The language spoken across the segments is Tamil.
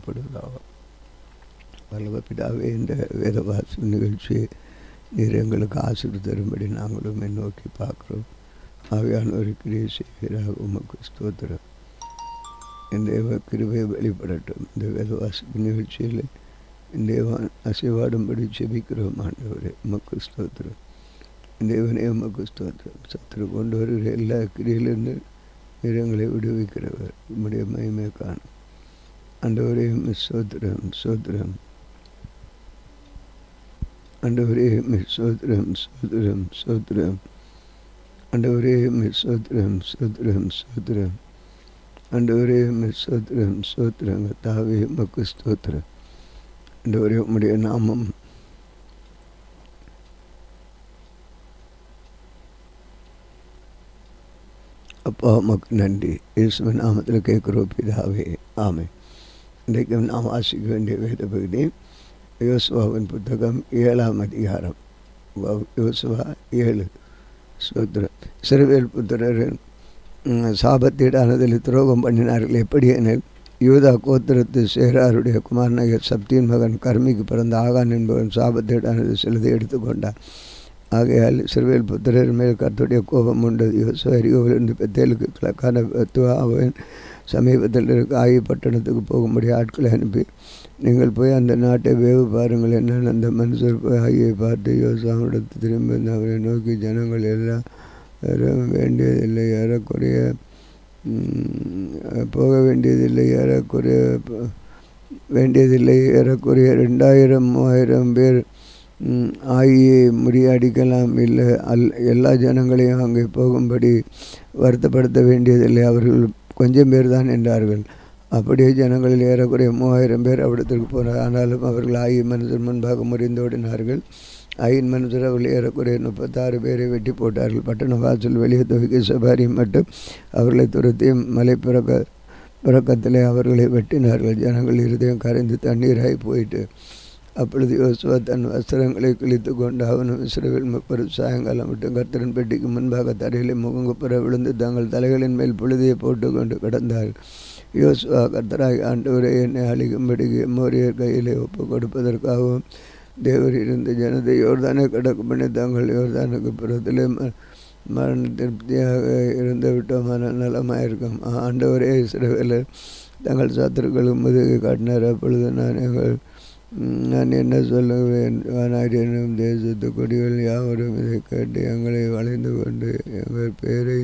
மகிமைப்படுவதாக. பரலோகப்பிதாவே, இந்த வேதவாசி நிகழ்ச்சியை நீர் எங்களுக்கு ஆசீர்வாதம் தரும்படி நாங்களும் நோக்கி பார்க்குறோம். ஆவியானவர் கிரியை செய்கிறார். உமக்கு ஸ்தோத்திரம். இந்த கிருபை வெளிப்படட்டும். இந்த வேதவாசி நிகழ்ச்சியில் இந்த அசைவாடும்படி செபிக்கிறோம். ஆண்டவரே உமக்கு ஸ்தோத்திரம். தேவனே உமக்கு ஸ்தோத்திரம். சத்துரு கொண்டு வருகிற எல்லா கிரியிலிருந்து எங்களை விடுவிக்கிறவர். உம்முடைய மகிமை காணும். ஆண்டவரே ஸ்தோத்திரம் ஸ்தோத்திரம். ஆண்டவரே ஸ்தோத்திரம் ஸ்தோத்திரம் ஸ்தோத்திரம். ஆண்டவரே ஸ்தோத்திரம் ஸ்தோத்திரம் ஸ்தோத்திரம். ஆண்டவரே ஸ்தோத்திரம் ஸ்தோத்திரம். கர்த்தாவே உமக்கு ஸ்தோத்திரம். ஆண்டவரே உம்முடைய நாமம் அப்பா உமக்கு நன்றி. இயேசுவின் நாமத்தில் கேட்குறோம் பிதாவே, ஆமென். இன்றைக்கு நாம் வாசிக்க வேண்டிய வேத பகுதி யோசுவாவின் புத்தகம் 7ஆம் அதிகாரம். யோசுவா 7. ஸ்தோத்திரம். இஸ்ரவேல் புத்திரர் சாபத்தீடானதில் துரோகம் பண்ணினார்கள். எப்படி எனில், யூதா கோத்திரத்து சேராருடைய குமாரனாகிய சப்தியின் மகன் கர்மிக்கு பிறந்த ஆகான் என்பவன் சாபத்தீடானது சிலதை எடுத்துக்கொண்டான். ஆகையால் இஸ்ரவேல் புத்திரர் மேல் கர்த்தருடைய கோபம் உண்டது. யோசுவா எரிகோவிலிருந்து பெத்தேலுக்கு கிழக்கான அவன் சமீபத்தில் இருக்க ஆயி பட்டணத்துக்கு போகும்படி ஆட்களை அனுப்பி, நீங்கள் போய் அந்த நாட்டை வேவு பாருங்கள் என்னன்னு அந்த மனுஷர் போய் ஆகியை பார்த்து யோசுவாவிடத்து திரும்பி அவரை நோக்கி, ஜனங்கள் எல்லாம் வேண்டியதில்லை, ஏறக்குறைய போக வேண்டியதில்லை, ஏறக்குறைய 2000-3000 பேர் ஆகியை முறியடிக்கலாம். இல்லை, எல்லா ஜனங்களையும் அங்கே போகும்படி வருத்தப்படுத்த வேண்டியதில்லை, அவர்கள் கொஞ்சம் பேர் தான் என்றார்கள். அப்படியே ஜனங்களில் ஏறக்குறைய 3000 பேர் அவ்விடத்திற்கு போனார். ஆனாலும் அவர்கள் ஆயி மனுஷர் முன்பாக முறிந்தோடினார்கள். ஆயின் மனுஷர் அவர்கள் ஏறக்குறைய 36 பேரை வெட்டி போட்டார்கள். பட்டண வாசல் வெளியே துவக்கி சபாரி மட்டும் அவர்களை துரத்தி மலை பிறக்கத்திலே அவர்களை வெட்டினார்கள். ஜனங்கள் இருதயம் கரைந்து தண்ணீராகி போயிட்டு. அப்பொழுது யோசுவா தன் வஸ்திரங்களை கிழித்து கொண்டு அவனும் இஸ்ரவேல் 30 சாயங்காலம் மட்டும் கர்த்தரின் பெட்டிக்கு முன்பாக தரையிலே முகங்குப்புற விழுந்து தங்கள் தலைகளின் மேல் புழுதியை போட்டு கொண்டு கிடந்தார்கள். யோசுவா, கர்த்தராகிய ஆண்டவரே, என்னை அழிக்கும்படிக்கு எம்மோரியர் கையிலே ஒப்பு கொடுப்பதற்காகவும் தேவர் இருந்த ஜனத்தை யோர்தானை கடக்கு பண்ணி தங்கள் யோர்தானுக்கு புறத்திலே மரண திருப்தியாக இருந்து விட்டோமான நலமாயிருக்கும். ஆண்டவரே, இஸ்ரவேலர் தங்கள் சத்துருக்களுக்கு முதுகை காட்டினார். அப்பொழுது நான் என்ன சொல்லுவேன்? வானாரியும் தேசத்து கொடிகள் யாவரும் இதை கேட்டு எங்களை வளைந்து கொண்டு எங்கள் பேரை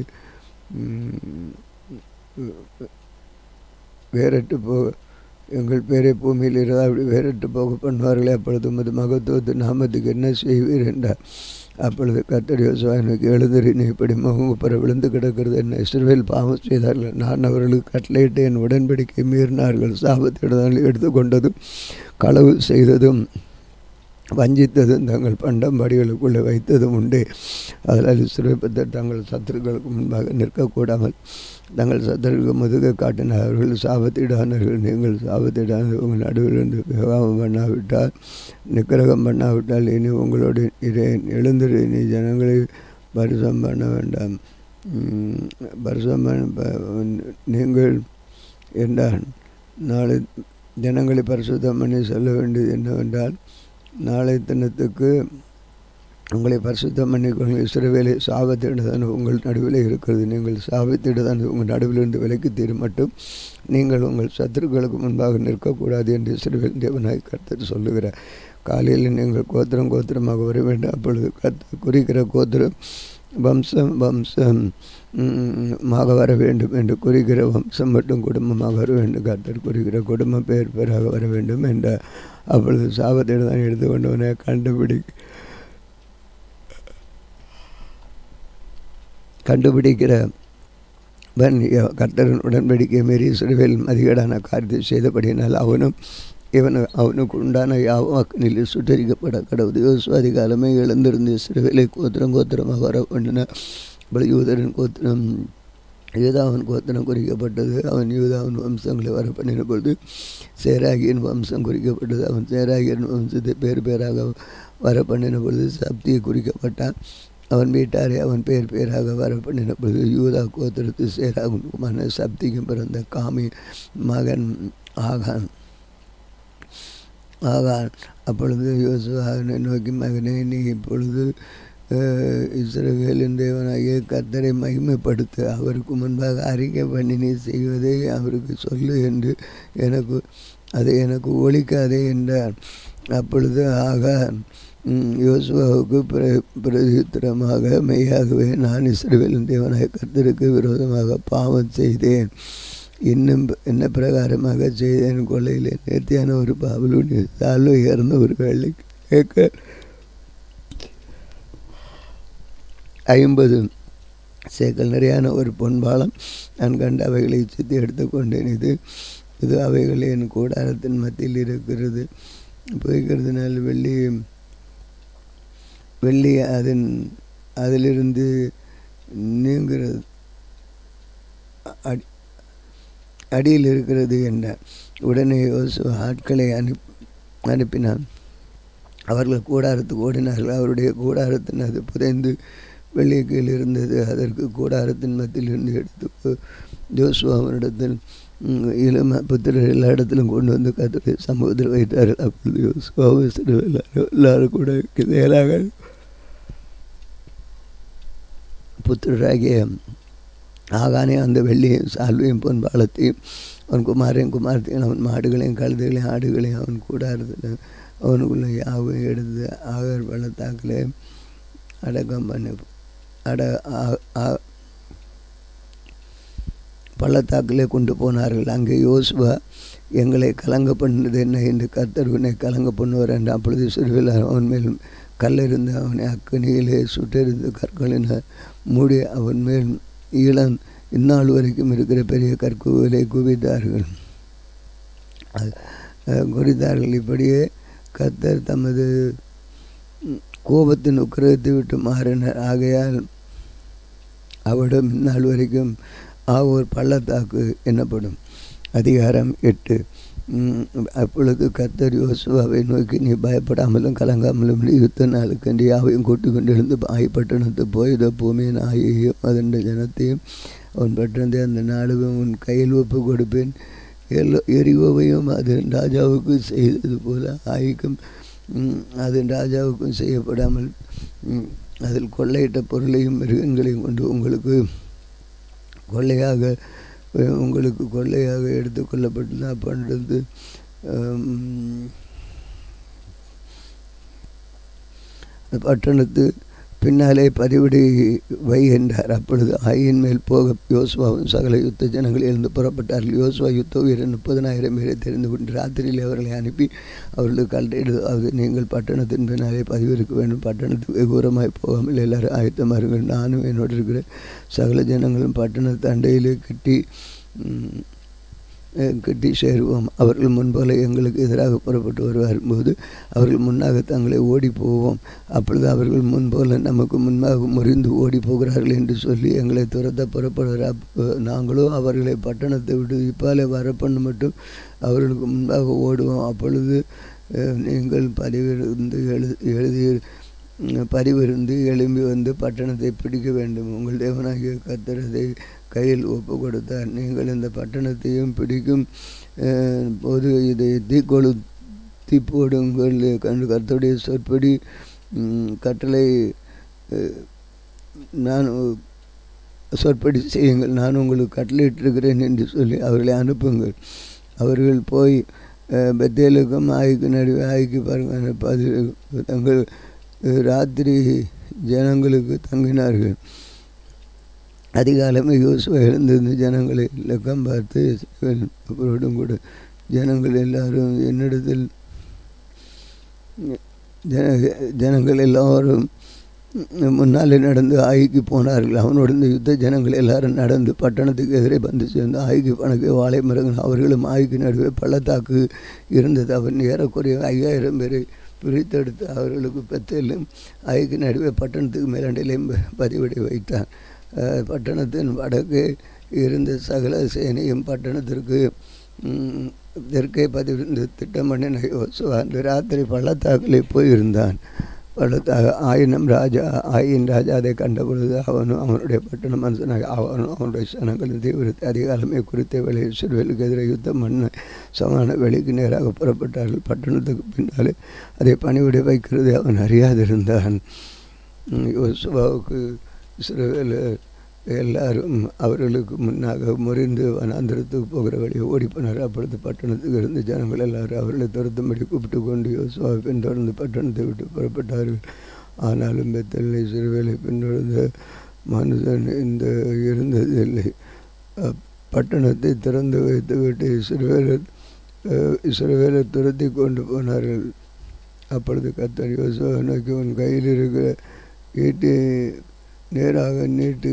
எங்கள் பேரை பூமியில் இருந்தால் அப்படி வேறட்டு போக பண்ணுவார்களே, அப்பொழுது உமது மகத்துவத்து நாமத்துக்கு என்ன செய்வீர் என்றார். அப்பொழுது கர்த்தர் யோசுவா நோக்கி, எழுந்திரு, நீ இப்படி முகங்குப்புற விழுந்து கிடக்கிறது என்ன? இஸ்ரவேல் பாவம் செய்தார்கள். நான் அவர்களுக்கு கட்டளையிட்டு என் உடன்படிக்கை மீறினார்கள். சாபத்திடம் எடுத்துக்கொண்டதும் களவு செய்ததும் வஞ்சித்ததும் தங்கள் பண்டம்பாடிகளுக்குள்ளே வைத்ததும் உண்டு. அதனால் இஸ்ரவேல் தங்கள் சத்துருக்களுக்கு முன்பாக நிற்கக்கூடாமல் தங்கள் சத்துருக்கு முதுகை காட்டினார். அவர்கள் சாபத்திடானர்கள். நீங்கள் சாபத்திடான உங்கள் நடுவிலிருந்து விவாகம் பண்ணாவிட்டால், நிக்கிரகம் பண்ணாவிட்டால் இனி உங்களோடு இரேன். எழுந்திரு, நீ ஜனங்களை பரிசம் பண்ண வேண்டாம். நீங்கள் என்றான். நாளை ஜனங்களை பரிசுத்தம் பண்ணி சொல்ல வேண்டியது என்னவென்றால், நாளை தினத்துக்கு உங்களை பரிசுத்தம் பண்ணிக்கொள்ளுங்கள். இஸ்ரவேலை சாபத்திடதான் உங்கள் நடுவில் இருக்கிறது. நீங்கள் சாபத்திடதான் உங்கள் நடுவிலிருந்து விலைக்கு தீரும் மட்டும் நீங்கள் உங்கள் சத்துருக்களுக்கு முன்பாக நிற்கக்கூடாது என்று இஸ்ரவேல் தேவனாய் கர்த்தர் சொல்லுகிறார். காலையில் நீங்கள் கோத்திரம் கோத்திரமாக வர வேண்டும். அப்பொழுது கர்த்தர் குறிக்கிற கோத்திரம் வம்சம் வம்சமாக வர வேண்டும் என்று குறிக்கிற வம்சம் மட்டும் குடும்பமாக வர வேண்டும். கர்த்தர் குறிக்கிற குடும்பம் பேர் பேராக வர வேண்டும் என்றார். அப்பொழுது சாபத்திடம் தான் எடுத்துக்கொண்டவனை கண்டுபிடிக்கிறவன் கர்த்தரின் உடன்படிக்கை மீறி இஸ்ரவேல் அதிகடான காரியத்தை செய்தபடியினால் அவனுக்கு உண்டான யாவாக்கினில் சுட்டரிக்கப்பட கடவுள். யோசுவா அதிகாலமே எழுந்திருந்து இஸ்ரவேலை கோத்திரம் கோத்திரமாக வர பண்ணின. யூதரின் கோத்திரம் யூதாவின் கோத்திரம் குறிக்கப்பட்டது. அவன் யூதாவின் வம்சங்களை வர பண்ணின பொழுது சேராகியின் வம்சம் குறிக்கப்பட்டது. அவன் சேராகியின் வம்சத்தை பேர் பேராக வர பண்ணின பொழுது சப்தியை குறிக்கப்பட்டான். அவன் வீட்டாரை அவன் பேர் பேராக வர பண்ணின பொழுது யூதா கோத்திரத்து சேராகும் சப்திக்கும் பிறந்த காமி மகன் ஆகான். ஆகான். அப்பொழுது யோசுவா அவனை நோக்கி, மகனே, நீ இப்பொழுது இஸ்ரவேலின் தேவனாகிய கர்த்தரை மகிமைப்படுத்த அவருக்கு முன்பாக அறிக்கை பண்ணி நீ செய்வதை அவருக்கு சொல்லு என்று அதை எனக்கு ஒழிக்காதே என்றார். அப்பொழுது ஆகான் யோசுவாவுக்கு பிரதித்திரமாக, மெய்யாகவே நான் இஸ்ரவேலின் தேவனாகிய கர்த்தருக்கு விரோதமாக பாவம் செய்தேன். இன்னும் என்ன பிரகாரமாக செய்தேன்? கொள்ளையிலே நேர்த்தியான ஒரு பாவலுடைய சால்வை உயர்ந்த ஒரு வெள்ளை கேட்க 50 சேக்கல் நிறையான ஒரு பொன்பாலம் நான் கண்டு அவைகளை சுற்றி எடுத்துக்கொண்டேன். இது அவைகள் என் கூடாரத்தின் மத்தியில் இருக்கிறது. போய்க்கிறதுனால் வெள்ளி அதிலிருந்து நீங்கிறது அடியில் இருக்கிறது என்றார். உடனே யோசுவா ஆட்களை அனுப்பினான். அவர்கள் கூடாரத்துக்கு ஓடினார்கள். அவருடைய கூடாரத்தின் அது புதைந்து வெள்ளி கீழ் இருந்தது. அதற்கு கூடாரத்தின் மத்தியிலிருந்து எடுத்து யோசுவாவினிடத்தில் இளம புத்திரர் எல்லா இடத்திலும் கொண்டு வந்து கர்த்தருடைய சமூகத்தில் வைத்தார்கள். அப்பொழுது யோசுவா எல்லாரும் கூட நேராக புத்திரராகிய ஆகானே அந்த வெள்ளியும் சால்வையும் பொன்பாலத்தையும் அவன் குமாரத்தையும் அவன் மாடுகளையும் கழுதைகளையும் ஆடுகளையும் அவன் கூடாரத்தில் அவனுக்குள்ள யாவையும் எடுத்து ஆகர் பள்ளத்தாக்கிலே அடக்கம் பண்ணி பள்ளத்தாக்கிலே கொண்டு போனார்கள். அங்கே யோசுவா, எங்களை கலங்க பண்ணது என்ன என்று கர்த்தர் உன்னை கலங்க பண்ணுவார் என்று. அப்பொழுது இஸ்ரவேல் அவன் மேல் கல்லிருந்து அவனை அக்கனியிலே சுட்டெறிந்து கற்களினால் மூடி அவன் மேல் இந்நாள் வரைக்கும் இருக்கிற பெரிய கற்குகளை குவித்தார்கள். இப்படியே கர்த்தர் தமது கோபத்தின் உக்கிரகத்தை விட்டு மாறினார். ஆகையால் அவரிடம் இந்நாள் வரைக்கும் ஆவோர் பள்ளத்தாக்கு என்னப்படும். அதிகாரம் 8. அப்பொழுது கர்த்தர் யோசுவாவை நோக்கி, நீ பயப்படாமலும் கலங்காமலும் யுத்த நாளுக்கென்று யாவையும் கூட்டி கொண்டு எழுந்து ஆய்பட்டணத்து போய்த பூமியின் ஆயையும் அதன் ஜனத்தையும் அவன் பட்டணத்தை அந்த நாளும் உன் கையில் ஒப்பு கொடுப்பேன். எரிகோவையும் அதன் ராஜாவுக்கு செய்தது போல ஆய்க்கும் அதன் ராஜாவுக்கும் செய்யப்படாமல் அதில் கொள்ளையிட்ட பொருளையும் மிருகங்களையும் கொண்டு உங்களுக்கு கொள்ளையாக எடுத்துக்கொள்ளப்பட்டு அப்பொழுது பட்டணத்து பின்னாலே பதிவிடி வை என்றார். அப்பொழுது ஆயின் மேல் போக யோசுவாவும் சகல யுத்த ஜனங்கள் எழுந்து புறப்பட்டார்கள். யோசுவா யுத்த வீரர் 30,000 பேரை தெரிந்து கொண்டு ராத்திரியில் அவர்களை அனுப்பி அவர்களுக்கு கல்லையிடுவது, நீங்கள் பட்டணத்தின் பின்னாலே பதிவிருக்க வேண்டும். பட்டணத்துக்கு வெகுரமாய் போகாமல் எல்லாரும் ஆயத்தமார்கள். நானும் என்னோடு இருக்கிற சகல ஜனங்களும் பட்டணத்து அண்டையிலே கட்டி சேருவோம். அவர்கள் முன்போல எங்களுக்கு எதிராக புறப்பட்டு வரும்போது அவர்கள் முன்னாக தங்களை ஓடி போவோம். அப்பொழுது அவர்கள் முன்போல நமக்கு முன்பாக முறிந்து ஓடி போகிறார்கள் என்று சொல்லி எங்களை துரத்த புறப்படுகிறார். நாங்களோ அவர்களை பட்டணத்தை விட்டு இப்பாலே வரப்பண்ண மட்டும் அவர்களுக்கு முன்பாக ஓடுவோம். அப்பொழுது நீங்கள் பதிவிருந்து எழும்பி வந்து பட்டணத்தை பிடிக்க வேண்டும். உங்கள் தேவனாகிய கர்த்தரதை கையில் ஒப்பு கொடுத்தார். நீங்கள் இந்த பட்டணத்தையும் பிடிக்கும் போது இதை தீ போடுங்கள். கர்த்தருடைய சொற்படி கட்டளை நான் சொற்படி செய்யுங்கள். நான் உங்களுக்கு கட்டளையிட்டிருக்கிறேன் என்று சொல்லி அவர்களை அனுப்புங்கள். அவர்கள் போய் பெத்தேலுக்கும் ஆய்க்கு நடுவே ஆய்க்கு பாருங்கள் தங்கள் ராத்திரி ஜனங்களுக்கு தங்கினார்கள். அதிகாலமே யோசுவா எழுந்திருந்து ஜனங்களை இலக்கம் பார்த்து அவரோடும் கூட ஜனங்கள் எல்லாரும் என்னிடத்தில் ஜனங்கள் எல்லாரும் முன்னாலே நடந்து ஆய்க்கு போனார்கள். அவனோட இந்த யுத்த ஜனங்கள் எல்லாரும் நடந்து பட்டணத்துக்கு எதிரே வந்து சேர்ந்து ஆய்க்கு பணக்கு வாழை மரங்கள் அவர்களும் ஆய்க்கு நடுவே பள்ளத்தாக்கு இருந்தது. அவன் ஏறக்குறைய 5000 பேரை பிரித்தெடுத்து அவர்களுக்கு பெத்தேலும் ஆய்க்கு நடுவே பட்டணத்துக்கு மேலண்டையிலையும் பதிவிடை வைத்தான். பட்டணத்தின் வடக்கு இருந்த சகல சேனையும் பட்டணத்திற்கு தெற்கே பதிவிருந்து திட்டம் பண்ணின யோசுவா அந்த ராத்திரி பள்ளத்தாக்கிலே போயிருந்தான். ஆயின் ராஜா அதை கண்ட பொழுது அவனும் அவனுடைய பட்டண மனுஷனாக அவனும் அவனுடைய சனங்களின் தீவிரத்தை அதிகாலமே குறித்த வேலையை இஸ்ரவேலுக்கு எதிராக யுத்தம் பண்ண சமான வேலைக்கு நேராக புறப்பட்டார்கள். பட்டணத்துக்கு பின்னாலே அதை பணிவிடை வைக்கிறது அவன் அறியாதிருந்தான். யோசுவாவுக்கு இஸ்ரவேல் எல்லாரும் அவர்களுக்கு முன்னாக முறிந்து வனாந்திரத்துக்கு போகிற வழியை ஓடிப்போனார். அப்பொழுது பட்டணத்துக்கு இருந்த ஜனங்கள் எல்லாரும் அவர்களை துரத்தும்படி கூப்பிட்டு கொண்டு யோசுவாவை பின்தொடர்ந்து பட்டணத்தை விட்டு புறப்பட்டார்கள். ஆனாலும் பெத்தேலில் இஸ்ரவேலை பின்தொடர்ந்த மனுஷன் இருந்ததில்லை. பட்டணத்தை திறந்து வைத்து விட்டு இஸ்ரவேலை துரத்தி கொண்டு போனார்கள். அப்பொழுது கர்த்தர் யோசுவாவை நோக்கி, உன் கையில் இருக்கிற ஈட்டி நேராக நீட்டு,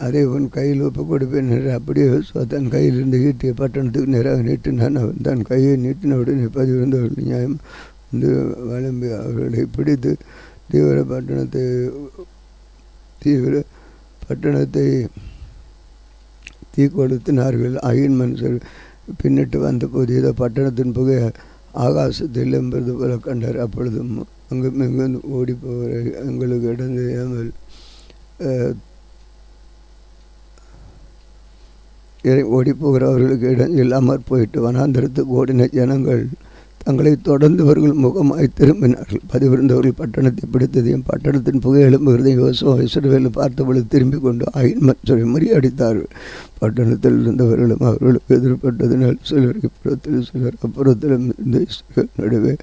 அதை உன் கையில் ஒப்பு கொடுப்பேன் என்று. அப்படியே தன் கையில் இருந்த ஈட்டியை பட்டணத்துக்கு நேராக நீட்டினான். அவன் தன் கையை நீட்டினவுடனே பதிவிருந்தவர்கள் நியாயம் வந்து வளம்பி அவர்களை பிடித்து தீவிர பட்டணத்தை தீ கொளுத்தினார்கள். ஆயின் மனுஷர் பின்னிட்டு வந்தபோது ஏதோ பட்டணத்தின் புகை ஆகாசத்தில் என்பது போல கண்டார். அப்பொழுதும் அங்கும் இங்கும் ஓடி போகிற எங்களுக்கு இடம் தெரியாமல் ஓடிப்போகிறவர்களுக்கு இடம் இல்லாமற் போயிட்டு வனாந்திரத்துக்கு ஓடின ஜனங்கள் தங்களை தொடர்ந்தவர்கள் முகமாய் திரும்பினார்கள். பதிவிருந்தவர்கள் பட்டணத்தை பிடித்ததையும் பட்டணத்தின் புகை எழும்புகிறதையும் யோசுவா இஸ்ரவேலை பார்த்தபொழுது திரும்பி கொண்டு ஆயின் மனுஷரை முறியடித்தார்கள். பட்டணத்தில் இருந்தவர்களும் அவர்களுக்கு எதிர்பட்டதினால் சிலர் இப்புறத்தில் சிலர் அப்புறத்திலும் இந்த இஸ்ரவேல் நடுவே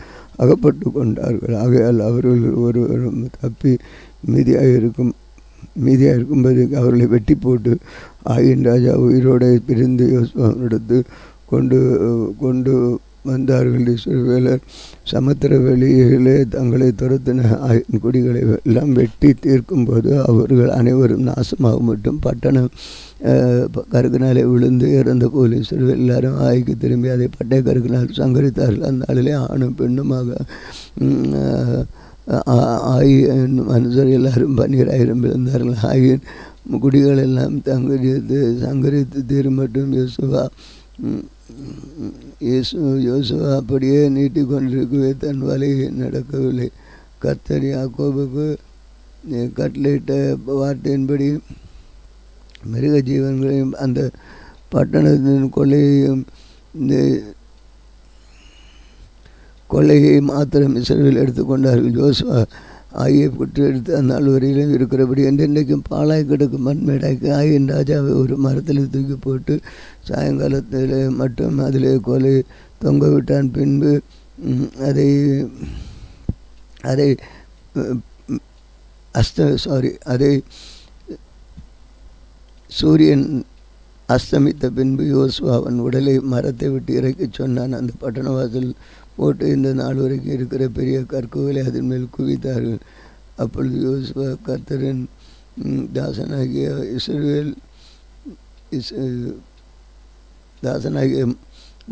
அகப்பட்டு கொண்டார்கள். ஆகையால் அவர்கள் ஒருவரும் தப்பி மீதியாயிருக்கும்போது அவர்களை வெட்டி போட்டு ஆயின் ராஜா உயிரோடு பிரிந்து யோசுவாவினிடத்து கொண்டு வந்தார்கள். இஸ்ரவேலர் சமுத்திர வெளியிலே தங்களை துரத்தின ஆயின் குடிகளை எல்லாம் வெட்டி தீர்க்கும்போது அவர்கள் அனைவரும் நாசமாக மட்டும் பட்டணம் கருக்கினாலே விழுந்து இறந்த போல் இஸ்ரவேல் எல்லாரும் ஆய்க்கு திரும்பி அதை பட்டை கருக்கினால் சங்கரித்தார்கள். அந்த நாளிலே ஆணும் பெண்ணுமாக ஆயின் மனுஷர் எல்லாரும் 12,000 இருந்தார்கள். ஆயின் குடிகள் எல்லாம் சங்கரித்து தீரும் மட்டும் யோசுவா அப்படியே நீட்டி கொண்டிருக்கவே தன் வலையை நடக்கவில்லை. கர்த்தர் யாக்கோபுக்கு கட்டளையிட்ட வார்த்தையின்படி மிருக ஜீவன்களையும் அந்த பட்டணத்தின் கொள்ளையை மாத்திரம் இஸ்ரவேல் எடுத்துக்கொண்டார்கள். யோசுவா ஆகிய புற்று எடுத்து அந்த நாள் வரையிலும் இருக்கிறபடி என்றென்றைக்கும் பாலாய் கிடக்கும் மண்மேடாய்க்கு ஆயின் ராஜாவை ஒரு மரத்தில் தூக்கி போட்டு சாயங்காலத்தில் மட்டும் அதில் கொலை தொங்க விட்டான். பின்பு அதை சூரியன் அஸ்தமித்த பின்பு யோசுவா அவன் உடலை மரத்தை விட்டு இறக்கி சொன்னான். அந்த பட்டணவாசல் போட்டு இந்த நாள் வரைக்கும் இருக்கிற பெரிய கற்கோவிலை அதன் மேல் குவித்தார்கள். அப்பொழுது யோசுவா கர்த்தரின் தாசனாகிய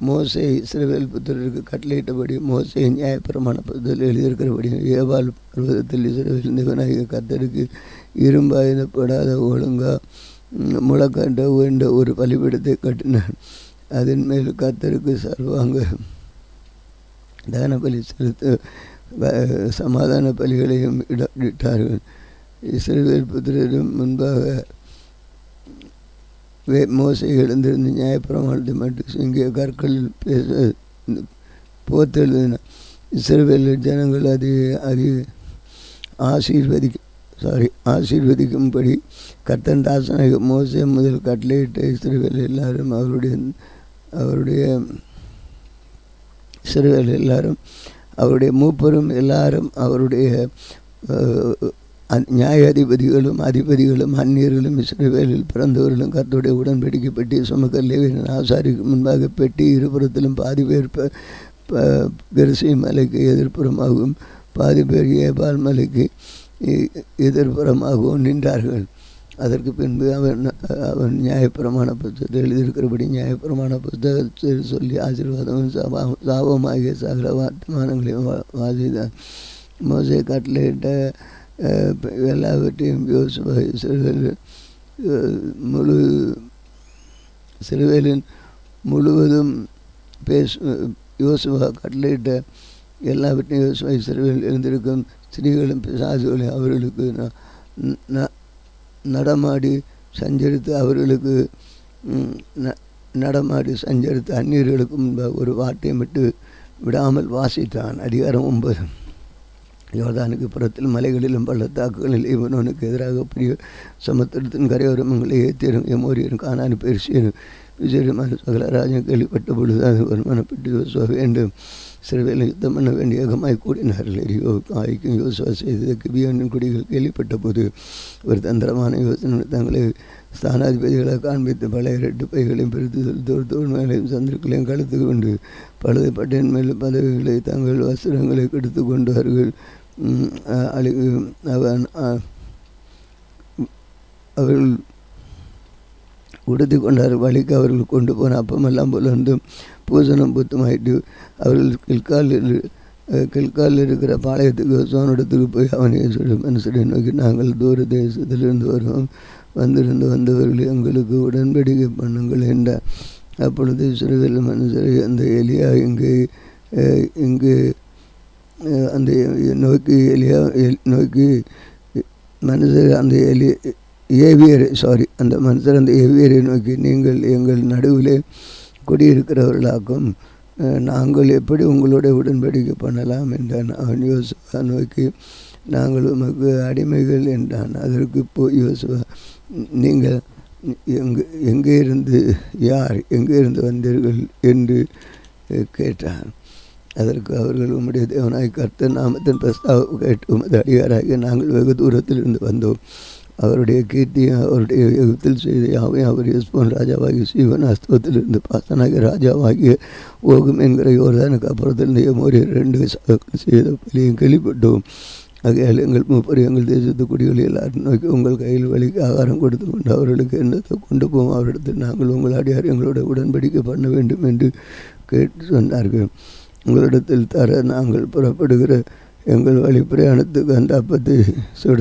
மோசே இஸ்ரவேல் புத்திரருக்கு கட்டளையிட்டபடி மோசே நியாயப்பிரமாண புத்தகத்தில் எழுதியிருக்கிறபடி ஏபால் பர்வதத்தில் இஸ்ரவேல் தேவனாகிய கர்த்தருக்கு இரும்பாயுதப்படாத ஒழுங்கா முளைக்கட்ட வேண்ட ஒரு பலிபீடத்தை கட்டினான். அதன் மேல் கர்த்தருக்கு சர்வாங்க தான பலி செலுத்த சமாதான பலிகளையும் இட்டார்கள். இஸ்ரவேல் புத்திரரும் முன்பாக மோசே எழுந்திருந்து நியாயப்பிரமாணத்தை மட்டும் சிங்கிய கற்களில் போத்தெழுதினார். இஸ்ரவேல் ஜனங்கள் அது ஆசீர்வதிக்கும்படி கர்த்தன் தாசனாக மோசே முதல் கட்டளையிட்ட இஸ்ரவேல் எல்லாரும் அவருடைய மூப்பரும் எல்லாரும் அவருடைய நியாயாதிபதிகளும் அதிபதிகளும் அந்நியர்களும் இஸ்ரவேலில் பிறந்தவர்களும் கர்த்தருடைய உடன்படிக்கை பெட்டி சுமக்க லேவியன் ஆசாரிக்கு முன்பாக பெட்டி இருபுறத்திலும் பாதி பேர் கெரிசி மலைக்கு எதிர்ப்புறமாகவும் பாதி பேர் ஏபால் மலைக்கு எதிர்ப்புறமாகவும் நின்றார்கள். அதற்கு பின்பு அவன் நியாயப்பிரமாண புத்தகத்தில் எழுதியிருக்கிறபடி நியாயப்பிரமாண புத்தகத்தில் சொல்லி ஆசீர்வாதமும் சாபமாகிய சகல வர்த்தமானங்களையும் வாசித்தான். மோசே கட்டளையிட்ட எல்லாவற்றையும் யோசுவா இஸ்ரவேலின் முழுவதும் யோசுவா கட்டளையிட்ட எல்லாவற்றையும் யோசுவா இஸ்ரவேலில் இருந்திருக்கும் ஸ்திரீகளும் பிசாசுகளையும் அவர்களுக்கு நடமாடி சஞ்சரித்து அவர்களுக்கு நடமாடி சஞ்சரித்து அந்நியர்களுக்கு முன்பாக ஒரு வார்த்தையை விட்டு விடாமல் வாசித்தான். அதிகாரம் 9. யோர்தானுக்கு புறத்தில் மலைகளிலும் பள்ளத்தாக்குகளில் இவனுக்கு எதிராக பெரிய சமுத்திரத்தின் கரையோரமங்களை ஏத்தியரும் எமோரியரும் கானானி பெர்சியரும் விஜயமான சகல ராஜன் கேள்விப்பட்ட பொழுது அது வருமானப்பட்டு யோசுவா வேண்டும் சிறுவேலை யுத்தம் பண்ண வேண்டிய ஏகமாய் கூடினார்கள். எரியோவுக்கும் ஆய்க்கும் யோசுவா செய்தது கிபியோனின் குடிகள் கேள்விப்பட்ட போது ஒரு தந்திரமான யோசனை தங்களை ஸ்தானாதிபதிகளை காண்பித்து பழைய 2 பைகளையும் பிரித்து தோல்மைகளையும் சந்திரங்களையும் கழுத்து கொண்டு பழுது பட்டின் மேல் பதவிகளை தங்கள் வஸ்திரங்களை கெடுத்து கொண்டார்கள். அவர்கள் உடுத்தி கொண்டார்கள். வழிக்கு அவர்கள் கொண்டு போன அப்பமெல்லாம் புலர்ந்தும் பூசணம் புத்துமாயிட்டு அவர்கள் கில்காலில் இருக்கிற பாளையத்துக்கு சோனிடத்துக்கு போய் அவனை மனுஷரை நோக்கி நாங்கள் தூர தேசத்திலிருந்து வருவோம், வந்தவர்கள் எங்களுக்கு உடன்படிக்கை பண்ணுங்கள் என்றார். அப்பொழுது இஸ்ரவேல் மனுஷரை அந்த எலியா இங்கு அந்த நோக்கி மனுஷர் அந்த அந்த மனுஷர் அந்த ஏவியரை நோக்கி நீங்கள் எங்கள் நடுவிலே குடியிருக்கிறவர்களாக்கும் நாங்கள் எப்படி உங்களோட உடன்படிக்கை பண்ணலாம் என்றான். அவன் யோசுவா நோக்கி நாங்கள் உமக்கு அடிமைகள் என்றான். அதற்கு போய் யோசுவா நீங்கள் எங்கே இருந்து வந்தீர்கள் என்று கேட்டான். அதற்கு அவர்கள் உம்முடைய தேவனாய் கர்த்தர் நாமத்தின் பிரஸ்தாவை கேட்டு உமது அடியாராக நாங்கள் வெகு தூரத்தில் இருந்து வந்தோம். அவருடைய கீர்த்தியும் அவருடைய யுகத்தில் செய்த யாவையும் அவர் எஸ்போன் ராஜாவாகிய சீவன் அஸ்தவத்திலிருந்து பாசனாகிய ராஜாவாகிய ஓகும் என்கிற யோர்தானுக்கு அப்புறத்திலிருந்து எமோரியர் 2 செய்த பலியும் கேள்விப்பட்டோம். ஆகையால் எங்கள் மூப்பர் எங்கள் தேசத்து குடிகள் எல்லாரும் நோக்கி உங்கள் கையில் வழிக்கு ஆகாரம் கொடுத்து கொண்டு அவர்களுக்கு என்னத்தை கொண்டு போவோம், அவரிடத்தில் நாங்கள் உங்கள் அடியார் எங்களோட உடன்படிக்கை பண்ண வேண்டும் என்று கேட்டு சொன்னார்கள். உங்களிடத்தில் தர நாங்கள் புறப்படுகிற எங்கள் வழி பிரயாணத்துக்கு அந்த அப்பத்தை சுட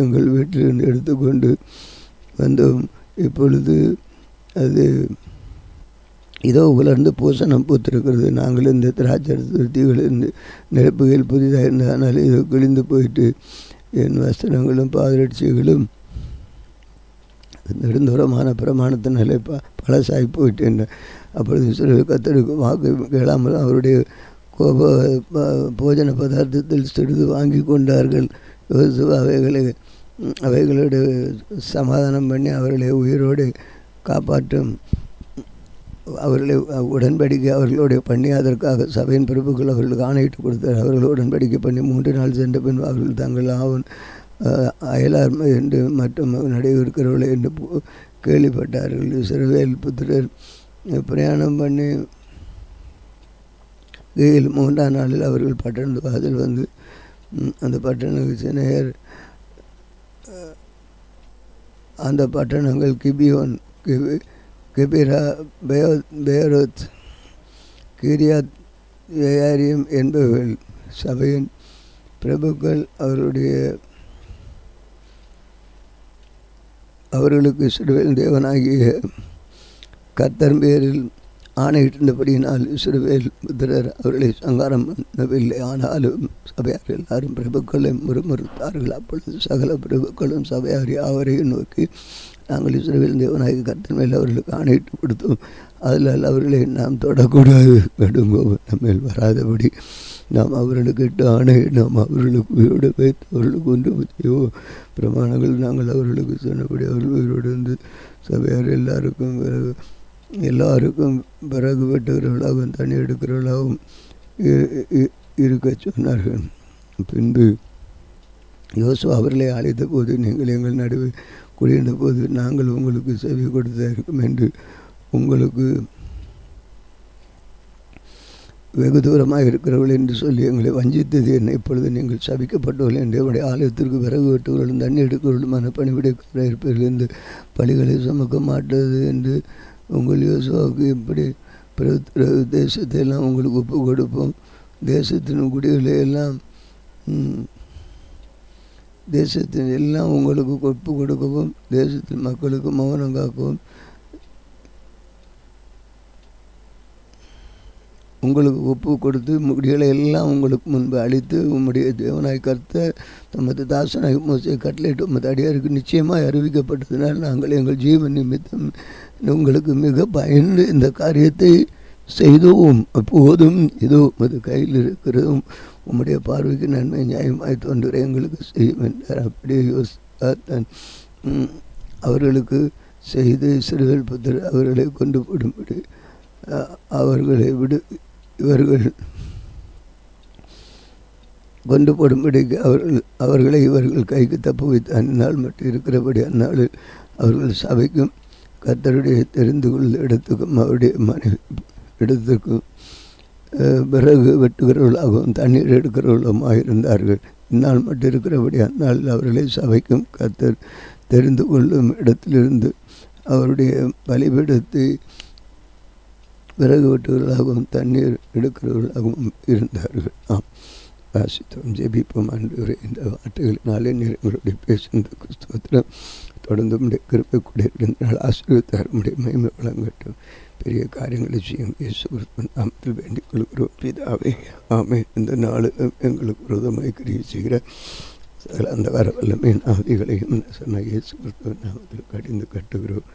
எங்கள் வீட்டிலிருந்து எடுத்துக்கொண்டு வந்தோம். இப்பொழுது அது இதோ உலர்ந்து பூசணம் பூத்திருக்கிறது. நாங்கள் இந்த திராட்சை திருத்திகளிலிருந்து நிரப்புகையில் புதிதாக இருந்ததனால் இதோ கிழிந்து போயிட்டு என் வஸ்திரங்களும் பாதரட்சிகளும் நெடுந்தூரமான பிரமாணத்தினாலே பழசாகி போயிட்டேன். அப்பொழுது கர்த்தருக்கு வாக்கு கேளாமல் அவருடைய போஜன பதார்த்தத்தில் சிறிது வாங்கி கொண்டார்கள். அவைகளோட சமாதானம் பண்ணி அவர்களை உயிரோடு காப்பாற்றும் அவர்களை உடன்படிக்கை அவர்களுடைய பண்ணி அதற்காக சபையின் பிரபுக்கள் அவர்களுக்கு ஆணையிட்டு கொடுத்தார். அவர்கள் உடன்படிக்கை பண்ணி 3 நாள் சென்ற பின் அவர்கள் தங்கள் அயலார் என்று மற்றும் நடைபெறுகிறவர்கள் என்று கேள்விப்பட்டார்கள். இஸ்ரவேல் புத்திரர் பிரயாணம் பண்ணி 3ஆம் நாளில் அவர்கள் பட்டணத்து வாசல் வந்து அந்த பட்டணங்கள் சினையர் அந்த பட்டணங்கள் கிபியோன், கெபிரா, பேரோத், கிரியாத் ஏயாரியம் என்பவர்கள். சபையின் பிரபுக்கள் அவர்களுக்கு இஸ்ரவேல் தேவனாகிய கர்த்தர் பேரில் ஆணையிட்டிருந்தபடியினால் இஸ்ரவேல் புத்திரர் அவர்களை சங்காரம் பண்ணவில்லை. ஆனாலும் சபையார் எல்லாரும் பிரபுக்களை முறுமுறுத்தார்கள். அப்பொழுது சகல பிரபுக்களும் சபையார் அவரையும் நோக்கி நாங்கள் இஸ்ரவேல் தேவனாகிய கர்த்தர் மேல் அவர்களுக்கு ஆணையிட்டு கொடுத்தோம், அதில் அவர்களை நாம் தொடக்கூடாது, கடுங்கோ நம்மேல் வராதபடி நாம் அவர்களுக்கு இட்டு ஆணை நாம் அவர்களுக்கு உயிரோடு வைத்து அவர்களுக்கு ஒன்று செய்வோம். பிரமாணங்கள் நாங்கள் அவர்களுக்கு சொன்னபடி அவர்கள் உயிரோடு வந்து சபையார் எல்லாருக்கும் பிறகு வெட்டுகிறவர்களாகவும் தண்ணி எடுக்கிறவர்களாகவும் இருக்க சொன்னார்கள். பின்பு யோசுவா அவர்களை அழைத்த போது நீங்கள் எங்கள் நடுவே குடியிருந்த போது நாங்கள் உங்களுக்கு செவி கொடுத்தா இருக்கும் என்று உங்களுக்கு வெகு தூரமாக இருக்கிறவர்கள் என்று சொல்லி எங்களை வஞ்சித்தது என்ன? இப்பொழுது நீங்கள் சபிக்கப்பட்டவர்கள் என்று உடைய ஆலயத்திற்கு விறகு வெட்டுவர்களும் தண்ணி எடுக்கிறவர்களும் மனப்பணிவிடைக்காரர் இருப்பவர்கள் இந்த பலிகளை சுமக்க மாட்டது என்று உங்கள் யோசுவாவுக்கு இப்படி தேசத்தை எல்லாம் உங்களுக்கு ஒப்பு கொடுப்போம், தேசத்தின் குடிகளை எல்லாம் தேசத்தின் எல்லாம் உங்களுக்கு ஒப்பு கொடுக்கவும், தேசத்தின் மக்களுக்கு மௌனம் காக்கவும் உங்களுக்கு ஒப்பு கொடுத்து முடிகளை எல்லாம் உங்களுக்கு முன்பு அளித்து உம்முடைய தேவனாய் கர்த்தர் தமது தாசனாய் மோசே கட்டளையிட்டு உமது அடியாருக்கு நிச்சயமாக அறிவிக்கப்பட்டதினால் நாங்கள் எங்கள் ஜீவன் நிமித்தம் உங்களுக்கு மிக பயந்து இந்த காரியத்தை செய்தோம். அப்போதும் இதோ உமது கையில் இருக்கிறதும் உம்முடைய பார்வைக்கு நன்மை நியாயமாய் தோன்ற எங்களுக்கு செய்யும் என்றார். அப்படியே யோசித்தான் அவர்களுக்கு செய்து இஸ்ரவேல் புத்திரர் அவர்களை கொண்டு போடும்படி அவர்களை இவர்கள் கொண்டு போடும்படிக்கு அவர்களை இவர்கள் கைக்கு தப்பு வைத்து அந்நாள் மட்டும் இருக்கிறபடி அந்நாளில் அவர்கள் சபைக்கும் கர்த்தருடைய தெரிந்து கொள்ள இடத்துக்கும் அவருடைய மனைவி இடத்துக்கும் விறகு வெட்டுகிறவர்களாகவும் தண்ணீர் எடுக்கிறவர்களுமாக இருந்தார்கள். இந்நாள் மட்டும் இருக்கிறபடி அந்நாளில் அவர்களை சபைக்கும் கர்த்தர் தெரிந்து கொள்ளும் இடத்திலிருந்து அவருடைய பலிபீடத்தை விறகு வெட்டுகிறவர்களாகவும் தண்ணீர் எடுக்கிறவர்களாகவும் இருந்தார்கள். வாசித்தோம், ஜெபிப்போம். ஆண்டவரே, இந்த வார்த்தைகளினாலே எங்களுடைய பேசுகின்ற கிறிஸ்துவத்திடம் தொடர்ந்து உடைய கிருபை கூட இருந்தால் ஆசீர்வதித்தார். உடைய மகிமை வழங்கட்டும். பெரிய காரியங்களை செய்யும் இயேசு கிறிஸ்துவின் நாமத்தில் வேண்டிக் கொள்கிறோம் பிதாவே, ஆமென். இந்த நாளிலும் எங்களுக்கு விரோதமாய் கிரியை செய்கிற அந்த வர வல்லமையின் ஆவிகளையும் சொன்ன இயேசு கிறிஸ்துவின் நாமத்தில் கடிந்து கட்டுகிறோம்.